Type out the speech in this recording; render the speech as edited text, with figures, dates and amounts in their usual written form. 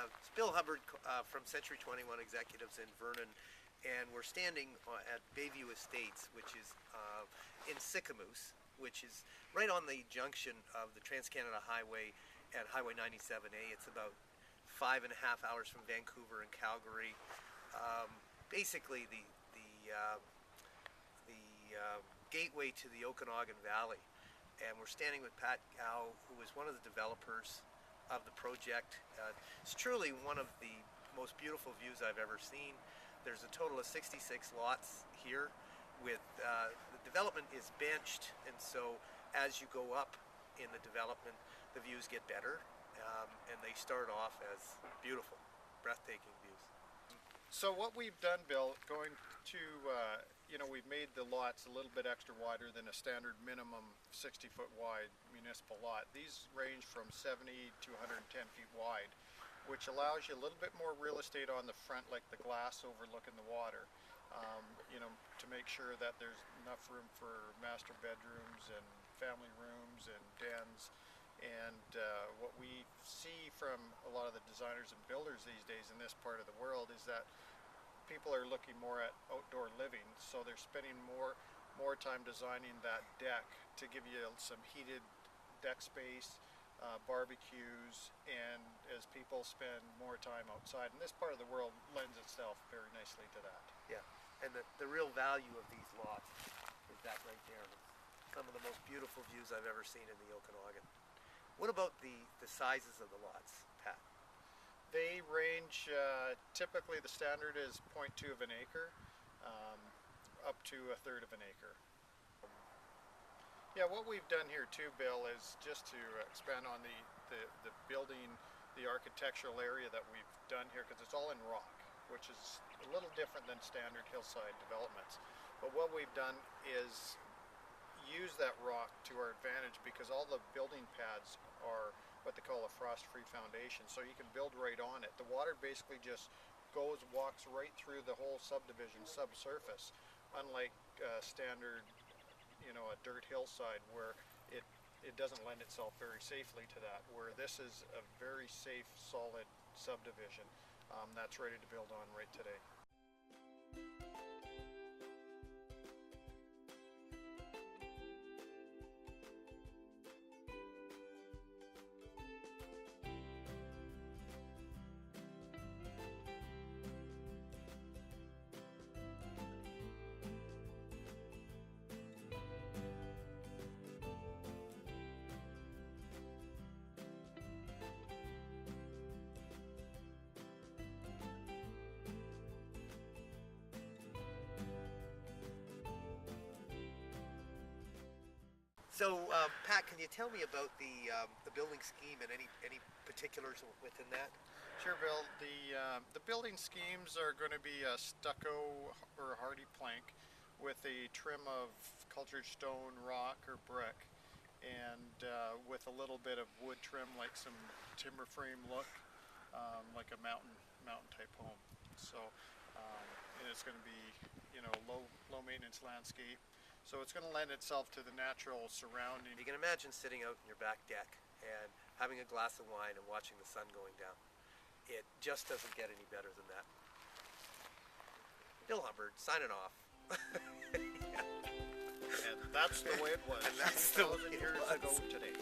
It's Bill Hubbard from Century 21 Executives in Vernon, and we're standing at Bayview Estates, which is in Sicamous, which is right on the junction of the Trans-Canada Highway and Highway 97A. It's about 5.5 hours from Vancouver and Calgary. Basically, the gateway to the Okanagan Valley. And we're standing with Pat Gow, who is one of the developers of the project. It's truly one of the most beautiful views I've ever seen. There's a total of 66 lots here. With the development is benched, and so as you go up in the development, the views get better, and they start off as beautiful, breathtaking views. So what we've done, Bill, going to, we've made the lots a little bit extra wider than a standard minimum 60-foot wide municipal lot. These range from 70 to 110 feet wide, which allows you a little bit more real estate on the front, like the glass overlooking the water, to make sure that there's enough room for master bedrooms and family rooms and dens. And what we see from a lot of the designers and builders these days in this part of the world is that people are looking more at outdoor living, so they're spending more time designing that deck to give you some heated deck space, barbecues, and as people spend more time outside, and this part of the world lends itself very nicely to that. Yeah, and the real value of these lots is that right there. Some of the most beautiful views I've ever seen in the Okanagan. What about the sizes of the lots, Pat? They range, typically the standard is 0.2 of an acre, up to 1/3 of an acre. Yeah, what we've done here too, Bill, is just to expand on the building, the architectural area that we've done here, because it's all in rock, which is a little different than standard hillside developments. But what we've done is use that rock to our advantage, because all the building pads are what they call a frost-free foundation, so you can build right on it. The water basically just walks right through the whole subdivision subsurface, unlike standard, a dirt hillside where it doesn't lend itself very safely to that, where this is a very safe, solid subdivision that's ready to build on right today. So, Pat, can you tell me about the building scheme and any particulars within that? Sure, Bill. The building schemes are going to be a stucco or hardy plank with a trim of cultured stone, rock, or brick, and with a little bit of wood trim, like some timber frame look, like a mountain type home. So, and it's going to be, low maintenance landscape. So it's going to lend itself to the natural surrounding. You can imagine sitting out in your back deck and having a glass of wine and watching the sun going down. It just doesn't get any better than that. Bill Hubbard, signing off. And that's the way it was. And that's the way it years was. ago today.